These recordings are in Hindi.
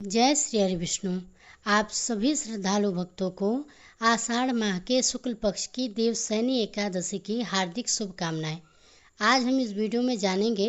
जय श्री हरि विष्णु। आप सभी श्रद्धालु भक्तों को आषाढ़ माह के शुक्ल पक्ष की देवशयनी एकादशी की हार्दिक शुभकामनाएं। आज हम इस वीडियो में जानेंगे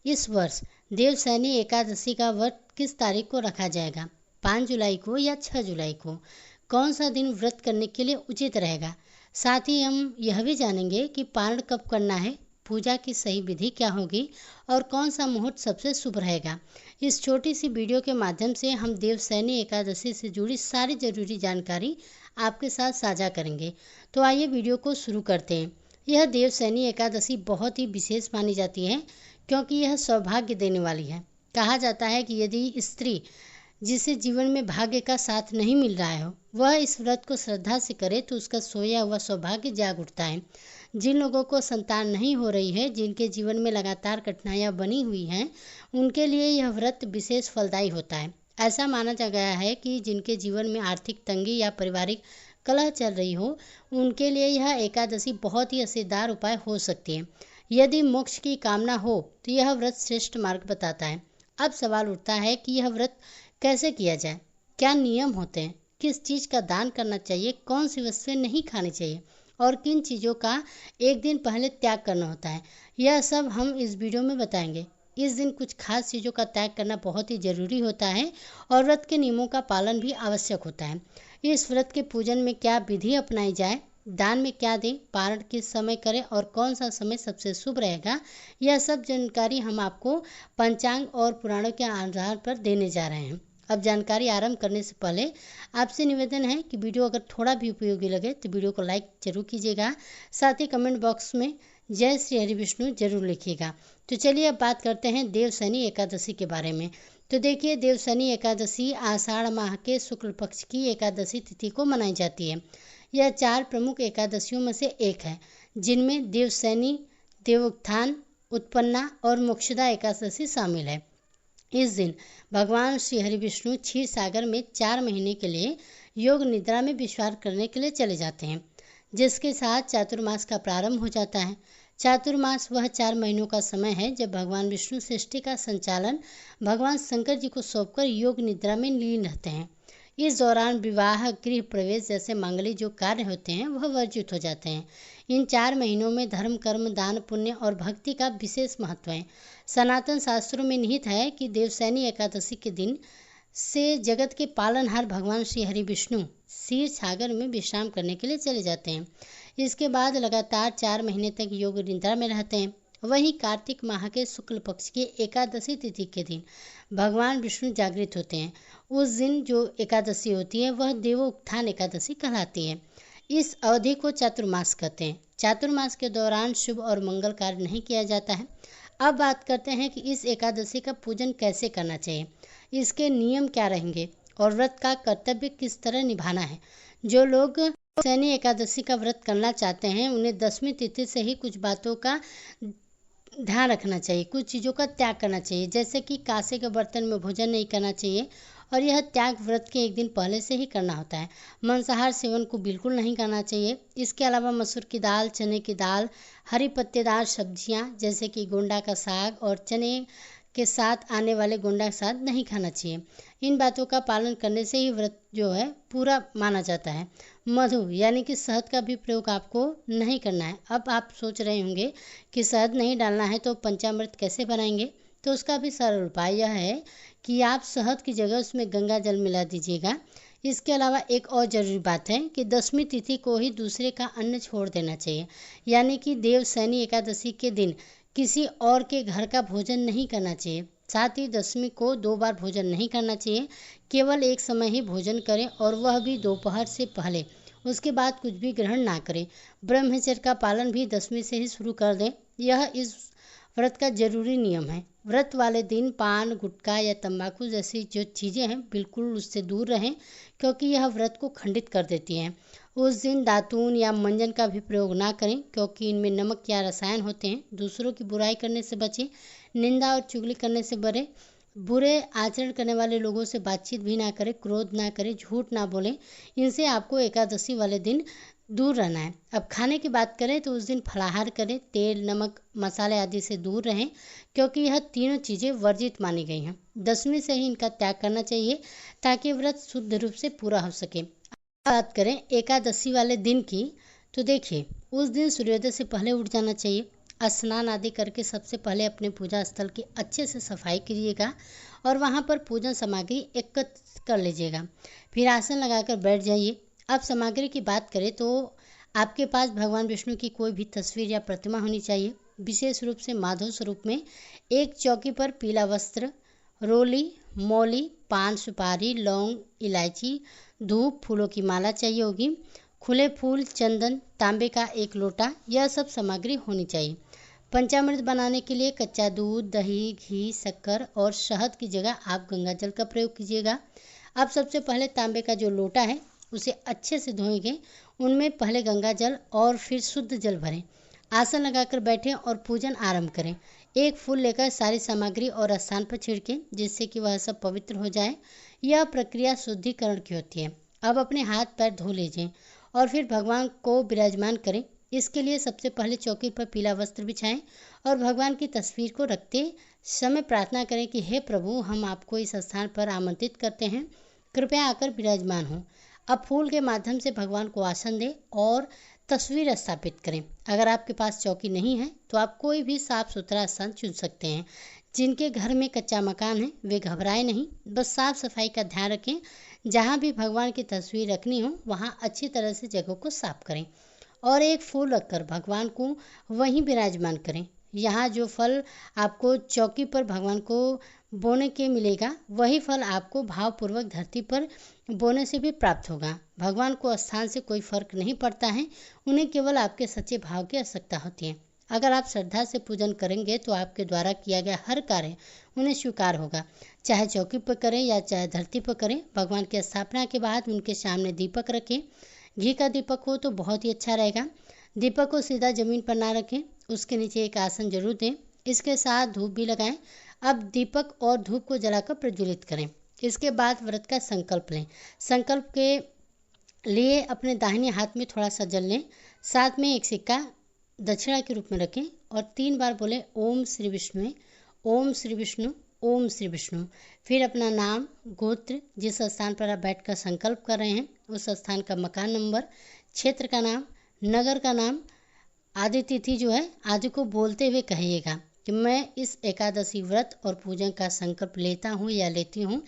इस वर्ष देवशयनी एकादशी का व्रत किस तारीख को रखा जाएगा, 5 जुलाई को या 6 जुलाई को। कौन सा दिन व्रत करने के लिए उचित रहेगा। साथ ही हम यह भी जानेंगे कि पारण कब करना है, पूजा की सही विधि क्या होगी और कौन सा मुहूर्त सबसे शुभ रहेगा। इस छोटी सी वीडियो के माध्यम से हम देवशयनी एकादशी से जुड़ी सारी जरूरी जानकारी आपके साथ साझा करेंगे। तो आइए वीडियो को शुरू करते हैं। यह देवशयनी एकादशी बहुत ही विशेष मानी जाती है क्योंकि यह सौभाग्य देने वाली है। कहा जाता है कि यदि स्त्री जिसे जीवन में भाग्य का साथ नहीं मिल रहा हो, वह इस व्रत को श्रद्धा से करे तो उसका सोया हुआ सौभाग्य जाग उठता है। जिन लोगों को संतान नहीं हो रही है, जिनके जीवन में लगातार कठिनाइयां बनी हुई हैं, उनके लिए यह व्रत विशेष फलदायी होता है। ऐसा माना जा गया है कि जिनके जीवन में आर्थिक तंगी या पारिवारिक कलह चल रही हो, उनके लिए यह एकादशी बहुत ही असरदार उपाय हो सकती है। यदि मोक्ष की कामना हो तो यह व्रत श्रेष्ठ मार्ग बताता है। अब सवाल उठता है कि यह व्रत कैसे किया जाए, क्या नियम होते हैं, किस चीज़ का दान करना चाहिए, कौन सी वस्तुएं नहीं खानी चाहिए और किन चीज़ों का एक दिन पहले त्याग करना होता है। यह सब हम इस वीडियो में बताएंगे। इस दिन कुछ खास चीज़ों का त्याग करना बहुत ही ज़रूरी होता है और व्रत के नियमों का पालन भी आवश्यक होता है। इस व्रत के पूजन में क्या विधि अपनाई जाए, दान में क्या दें, पारण किस समय करें और कौन सा समय सबसे शुभ रहेगा, यह सब जानकारी हम आपको पंचांग और पुराणों के आधार पर देने जा रहे हैं। अब जानकारी आरंभ करने से पहले आपसे निवेदन है कि वीडियो अगर थोड़ा भी उपयोगी लगे तो वीडियो को लाइक जरूर कीजिएगा। साथ ही कमेंट बॉक्स में जय श्री हरि विष्णु जरूर लिखिएगा। तो चलिए अब बात करते हैं देवशयनी एकादशी के बारे में। तो देखिए, देवशयनी एकादशी आषाढ़ माह के शुक्ल पक्ष की एकादशी तिथि को मनाई जाती है। यह 4 प्रमुख एकादशियों में से एक है, जिनमें देवशयनी, देवोत्थान, उत्पन्ना और मोक्षदा एकादशी शामिल है। इस दिन भगवान श्री हरि विष्णु क्षीर सागर में 4 महीने के लिए योग निद्रा में विश्राम करने के लिए चले जाते हैं, जिसके साथ चातुर्मास का प्रारंभ हो जाता है। चातुर्मास वह 4 महीनों का समय है जब भगवान विष्णु सृष्टि का संचालन भगवान शंकर जी को सौंपकर योग निद्रा में लीन रहते हैं। इस दौरान विवाह, गृह प्रवेश जैसे मांगलिक जो कार्य होते हैं वह वर्जित हो जाते हैं। इन 4 महीनों में धर्म, कर्म, दान, पुण्य और भक्ति का विशेष महत्व है। सनातन शास्त्रों में निहित है कि देवशयनी एकादशी के दिन से जगत के पालनहार भगवान श्री हरि विष्णु क्षीर सागर में विश्राम करने के लिए चले जाते हैं। इसके बाद लगातार 4 महीने तक योग निद्रा में रहते हैं। वहीं कार्तिक माह के शुक्ल पक्ष की एकादशी तिथि के दिन भगवान विष्णु जागृत होते हैं। उस दिन जो एकादशी होती है वह देवोत्थान एकादशी कहलाती है। इस अवधि को चातुर्मास कहते हैं। चातुर्मास के दौरान शुभ और मंगल कार्य नहीं किया जाता है। अब बात करते हैं कि इस एकादशी का पूजन कैसे करना चाहिए, इसके नियम क्या रहेंगे और व्रत का कर्तव्य किस तरह निभाना है। जो लोग देवशयनी एकादशी का व्रत करना चाहते हैं उन्हें 10वीं तिथि से ही कुछ बातों का ध्यान रखना चाहिए, कुछ चीज़ों का त्याग करना चाहिए, जैसे कि कांसे के बर्तन में भोजन नहीं करना चाहिए और यह त्याग व्रत के एक दिन पहले से ही करना होता है। मांसाहार सेवन को बिल्कुल नहीं करना चाहिए। इसके अलावा मसूर की दाल, चने की दाल, हरी पत्तेदार सब्जियां जैसे कि गोंडा का साग और चने के साथ आने वाले गोंडा का साग नहीं खाना चाहिए। इन बातों का पालन करने से ही व्रत जो है पूरा माना जाता है। मधु यानी कि शहद का भी प्रयोग आपको नहीं करना है। अब आप सोच रहे होंगे कि शहद नहीं डालना है तो पंचामृत कैसे बनाएंगे। तो उसका भी सरल उपाय यह है कि आप शहद की जगह उसमें गंगा जल मिला दीजिएगा। इसके अलावा एक और ज़रूरी बात है कि 10वीं तिथि को ही दूसरे का अन्न छोड़ देना चाहिए, यानी कि देवशयनी एकादशी के दिन किसी और के घर का भोजन नहीं करना चाहिए। साथ ही 10वीं को 2 बार भोजन नहीं करना चाहिए, केवल एक समय ही भोजन करें और वह भी दोपहर से पहले। उसके बाद कुछ भी ग्रहण ना करें। ब्रह्मचर्य का पालन भी 10वीं से ही शुरू कर दें। यह इस व्रत का जरूरी नियम है। व्रत वाले दिन पान, गुटखा या तंबाकू जैसी जो चीज़ें हैं बिल्कुल उससे दूर रहें क्योंकि यह व्रत को खंडित कर देती हैं। उस दिन दातून या मंजन का भी प्रयोग ना करें क्योंकि इनमें नमक या रसायन होते हैं। दूसरों की बुराई करने से बचें, निंदा और चुगली करने से बचें। बुरे आचरण करने वाले लोगों से बातचीत भी ना करें, क्रोध ना करें, झूठ ना बोलें। इनसे आपको एकादशी वाले दिन दूर रहना है। अब खाने की बात करें तो उस दिन फलाहार करें, तेल, नमक, मसाले आदि से दूर रहें, क्योंकि यह तीनों चीज़ें वर्जित मानी गई हैं। दसवीं से ही इनका त्याग करना चाहिए ताकि व्रत शुद्ध रूप से पूरा हो सके। बात करें एकादशी वाले दिन की, तो देखिए उस दिन सूर्योदय से पहले उठ जाना चाहिए। स्नान आदि करके सबसे पहले अपने पूजा स्थल की अच्छे से सफाई कीजिएगा और वहाँ पर पूजन सामग्री एकत्र कर लीजिएगा। फिर आसन लगाकर बैठ जाइए। अब सामग्री की बात करें तो आपके पास भगवान विष्णु की कोई भी तस्वीर या प्रतिमा होनी चाहिए। विशेष रूप से माधव स्वरूप में एक चौकी पर पीला वस्त्र, रोली, मौली, पान, सुपारी, लौंग, इलायची, धूप, फूलों की माला चाहिए होगी। खुले फूल, चंदन, तांबे का एक लोटा, यह सब सामग्री होनी चाहिए। पंचामृत बनाने के लिए कच्चा दूध, दही, घी, शक्कर और शहद की जगह आप गंगा जल का प्रयोग कीजिएगा। अब सबसे पहले तांबे का जो लोटा है उसे अच्छे से धोएंगे। उनमें पहले गंगा जल और फिर शुद्ध जल भरें। आसन लगाकर बैठें और पूजन आरंभ करें। एक फूल लेकर सारी सामग्री और स्थान पर छिड़कें, जिससे कि वह सब पवित्र हो जाए। यह प्रक्रिया शुद्धिकरण की होती है। अब अपने हाथ पैर धो लीजिए और फिर भगवान को विराजमान करें। इसके लिए सबसे पहले चौकी पर पीला वस्त्र बिछाएं और भगवान की तस्वीर को रखते समय प्रार्थना करें कि हे प्रभु, हम आपको इस स्थान पर आमंत्रित करते हैं, कृपया आकर विराजमान हो। अब फूल के माध्यम से भगवान को आसन दें और तस्वीर स्थापित करें। अगर आपके पास चौकी नहीं है तो आप कोई भी साफ सुथरा स्थान चुन सकते हैं। जिनके घर में कच्चा मकान है वे घबराए नहीं, बस साफ सफाई का ध्यान रखें। जहाँ भी भगवान की तस्वीर रखनी हो वहाँ अच्छी तरह से जगह को साफ करें और एक फूल रखकर भगवान को वहीं विराजमान करें। यहाँ जो फल आपको चौकी पर भगवान को बोने के मिलेगा, वही फल आपको भावपूर्वक धरती पर बोने से भी प्राप्त होगा। भगवान को स्थान से कोई फर्क नहीं पड़ता है, उन्हें केवल आपके सच्चे भाव की आवश्यकता होती है। अगर आप श्रद्धा से पूजन करेंगे तो आपके द्वारा किया गया हर कार्य उन्हें स्वीकार होगा, चाहे चौकी पर करें या चाहे धरती पर करें। भगवान की स्थापना के बाद उनके सामने दीपक रखें। घी का दीपक हो तो बहुत ही अच्छा रहेगा। दीपक को सीधा जमीन पर ना रखें, उसके नीचे एक आसन जरूर दें। इसके साथ धूप भी लगाएं। अब दीपक और धूप को जलाकर प्रज्वलित करें। इसके बाद व्रत का संकल्प लें। संकल्प के लिए अपने दाहिने हाथ में थोड़ा सा जल लें, साथ में एक सिक्का दक्षिणा के रूप में रखें और 3 बार बोले ओम श्री विष्णु, ओम श्री विष्णु, ओम श्री विष्णु। फिर अपना नाम, गोत्र, जिस स्थान पर आप बैठकर संकल्प कर रहे हैं उस स्थान का मकान नंबर, क्षेत्र का नाम, नगर का नाम, आदि तिथि जो है आदि को बोलते हुए कहिएगा कि मैं इस एकादशी व्रत और पूजन का संकल्प लेता हूँ या लेती हूँ।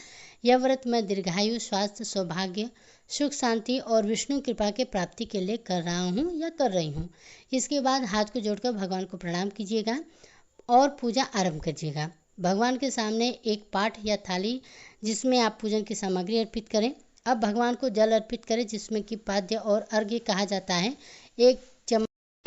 यह व्रत मैं दीर्घायु, स्वास्थ्य, सौभाग्य, सुख, शांति और विष्णु कृपा के प्राप्ति के लिए कर रहा हूँ या कर रही हूँ। इसके बाद हाथ को जोड़कर भगवान को प्रणाम कीजिएगा और पूजा आरंभ कीजिएगा। भगवान के सामने एक पाठ या थाली जिसमें आप पूजन की सामग्री अर्पित करें। अब भगवान को जल अर्पित करें, जिसमें कि पाद्य और अर्घ्य कहा जाता है। एक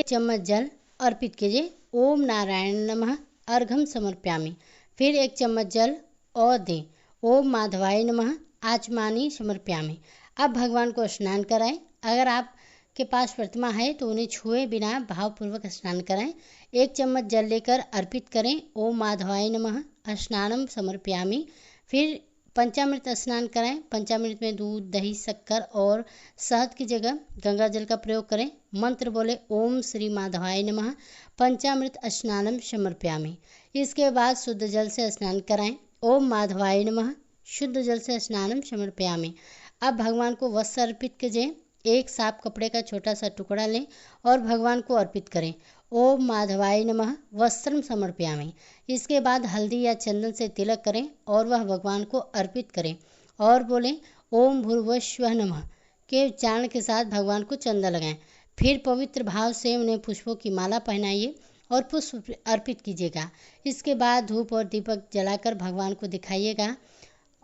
चम्मच जल अर्पित कीजिए। ओम नारायण नमः अर्घम समर्प्यामि। फिर 1 चम्मच जल और दें। ओम माधवाय नमः आचमानी समर्प्यामि। अब भगवान को स्नान कराएं। अगर आपके पास प्रतिमा है तो उन्हें छुए बिना भावपूर्वक स्नान कराएं। 1 चम्मच जल लेकर अर्पित करें। ओम माधवाय नमः स्नानम समर्प्यामि। फिर पंचामृत स्नान कराएं। पंचामृत में दूध, दही, शक्कर और शहद की जगह गंगा जल का प्रयोग करें। मंत्र बोले ओम श्री माधवाय नमः पंचामृत स्नानम समर्प्यामि। इसके बाद शुद्ध जल से स्नान कराएं। ओम माधवाय नमः शुद्ध जल से स्नानम समर्प्यामि। अब भगवान को वस्त्र अर्पित कीजिए। एक साफ कपड़े का छोटा सा टुकड़ा लें और भगवान को अर्पित करें। ओम माधवाय नमः वस्त्रम समर्प्यामि। इसके बाद हल्दी या चंदन से तिलक करें और वह भगवान को अर्पित करें और बोलें ओम भूर्भुवस्सुवः नमः के उच्चारण के साथ भगवान को चंदा लगाएं। फिर पवित्र भाव से उन्हें पुष्पों की माला पहनाइए और पुष्प अर्पित कीजिएगा। इसके बाद धूप और दीपक जलाकर भगवान को दिखाइएगा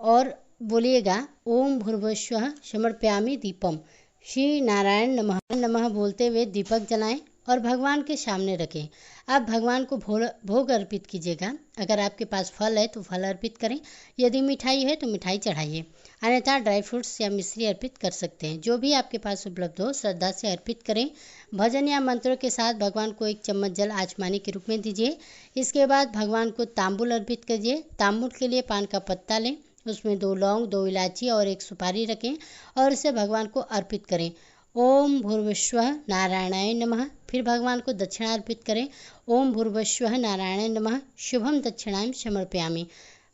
और बोलिएगा ओम भूर्भुवस्सुवः समर्प्यामि दीपम। श्री नारायण नमः नमः बोलते हुए दीपक जलाएं और भगवान के सामने रखें। आप भगवान को भोग अर्पित कीजिएगा। अगर आपके पास फल है तो फल अर्पित करें, यदि मिठाई है तो मिठाई चढ़ाइए, अन्यथा ड्राई फ्रूट्स या मिश्री अर्पित कर सकते हैं। जो भी आपके पास उपलब्ध हो श्रद्धा से अर्पित करें। भजन या मंत्रों के साथ भगवान को 1 चम्मच जल आचमानी के रूप में दीजिए। इसके बाद भगवान को तांबुल अर्पित कीजिए। तांबुल के लिए पान का पत्ता लें, उसमें 2 लौंग, 2 इलायची और 1 सुपारी रखें और इसे भगवान को अर्पित करें। ओम भूर्भुवस्सुवः नारायणाय नमः। फिर भगवान को दक्षिणा अर्पित करें। ओम भूर्भुवस्सुवः नारायणाय नमः शुभम दक्षिणां समर्पयामि।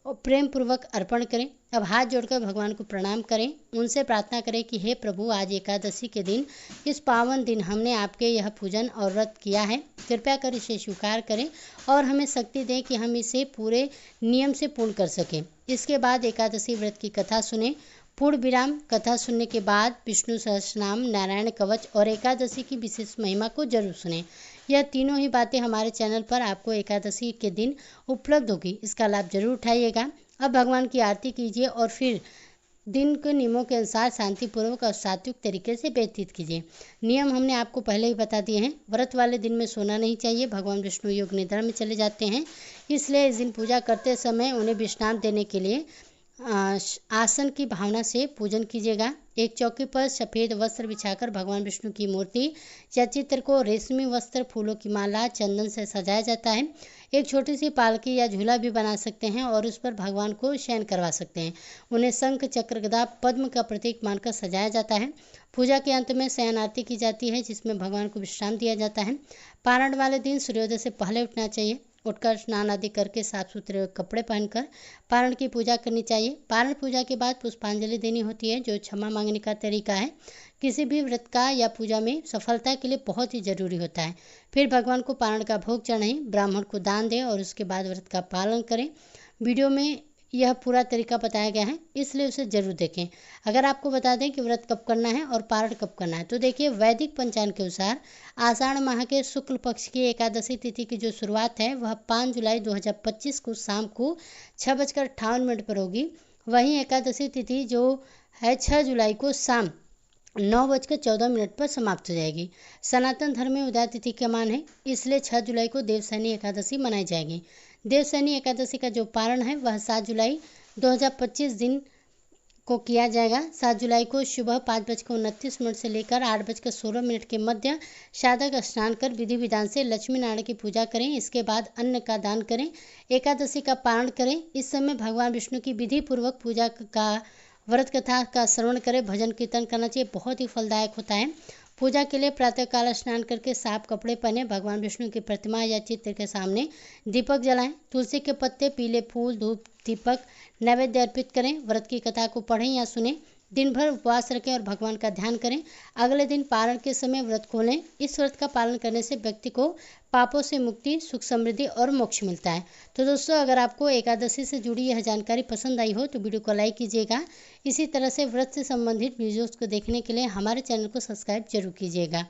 और प्रेम पूर्वक अर्पण करें। अब हाथ जोड़कर भगवान को प्रणाम करें। उनसे प्रार्थना करें कि हे प्रभु, आज एकादशी के दिन, इस पावन दिन हमने आपके यह पूजन और व्रत किया है, कृपया कर इसे स्वीकार करें और हमें शक्ति दें कि हम इसे पूरे नियम से पूर्ण कर सकें। इसके बाद एकादशी व्रत की कथा सुने। पूर्ण विराम। कथा सुनने के बाद विष्णु सहस्रनाम, नारायण कवच और एकादशी की विशेष महिमा को जरूर सुनें। यह तीनों ही बातें हमारे चैनल पर आपको एकादशी के दिन उपलब्ध होगी। इसका लाभ जरूर उठाइएगा। अब भगवान की आरती कीजिए और फिर दिन के नियमों के अनुसार शांतिपूर्वक और सात्विक तरीके से व्यतीत कीजिए। नियम हमने आपको पहले ही बता दिए हैं। व्रत वाले दिन में सोना नहीं चाहिए। भगवान विष्णु योग निद्रा में चले जाते हैं, इसलिए इस दिन पूजा करते समय उन्हें विश्राम देने के लिए आसन की भावना से पूजन कीजिएगा। एक चौकी पर सफ़ेद वस्त्र बिछाकर भगवान विष्णु की मूर्ति या चित्र को रेशमी वस्त्र, फूलों की माला, चंदन से सजाया जाता है। एक छोटी सी पालकी या झूला भी बना सकते हैं और उस पर भगवान को शयन करवा सकते हैं। उन्हें शंख, चक्र, गदा, पद्म का प्रतीक मानकर सजाया जाता है। पूजा के अंत में शयन आरती की जाती है, जिसमें भगवान को विश्राम दिया जाता है। पारण वाले दिन सूर्योदय से पहले उठना चाहिए। उठकर स्नान आदि करके साफ सुथरे कपड़े पहनकर पारण की पूजा करनी चाहिए। पारण पूजा के बाद पुष्पांजलि देनी होती है, जो क्षमा मांगने का तरीका है। किसी भी व्रत का या पूजा में सफलता के लिए बहुत ही जरूरी होता है। फिर भगवान को पारण का भोग चढ़ाएं, ब्राह्मण को दान दें और उसके बाद व्रत का पालन करें। वीडियो में यह पूरा तरीका बताया गया है, इसलिए उसे जरूर देखें। अगर आपको बता दें कि व्रत कब करना है और पारण कब करना है, तो देखिए, वैदिक पंचांग के अनुसार आषाढ़ माह के शुक्ल पक्ष की एकादशी तिथि की जो शुरुआत है वह 5 जुलाई 2025 को शाम को 6:58 पर होगी। वहीं एकादशी तिथि जो है 6 जुलाई को शाम 9:14 पर समाप्त हो जाएगी। सनातन धर्म में उदय तिथि का मान है, इसलिए 6 जुलाई को देवशयनी एकादशी मनाई जाएगी। देवशयनी एकादशी का जो पारण है वह 7 जुलाई 2025 दिन को किया जाएगा। 7 जुलाई को सुबह 5:29 से लेकर 8:16 के मध्य साधक स्नान कर विधि विधान से लक्ष्मी नारायण की पूजा करें। इसके बाद अन्न का दान करें, एकादशी का पारण करें। इस समय भगवान विष्णु की विधि पूर्वक पूजा का, व्रत कथा का श्रवण करें, भजन कीर्तन करना चाहिए, बहुत ही फलदायक होता है। पूजा के लिए प्रातःकाल स्नान करके साफ कपड़े पहने, भगवान विष्णु की प्रतिमा या चित्र के सामने दीपक जलाएं, तुलसी के पत्ते, पीले फूल, धूप, दीपक नैवेद्य अर्पित करें। व्रत की कथा को पढ़ें या सुनें। दिन भर उपवास रखें और भगवान का ध्यान करें। अगले दिन पारण के समय व्रत खोलें। इस व्रत का पालन करने से व्यक्ति को पापों से मुक्ति, सुख, समृद्धि और मोक्ष मिलता है। तो दोस्तों, अगर आपको एकादशी से जुड़ी यह जानकारी पसंद आई हो तो वीडियो को लाइक कीजिएगा। इसी तरह से व्रत से संबंधित वीडियोज़ को देखने के लिए हमारे चैनल को सब्सक्राइब जरूर कीजिएगा।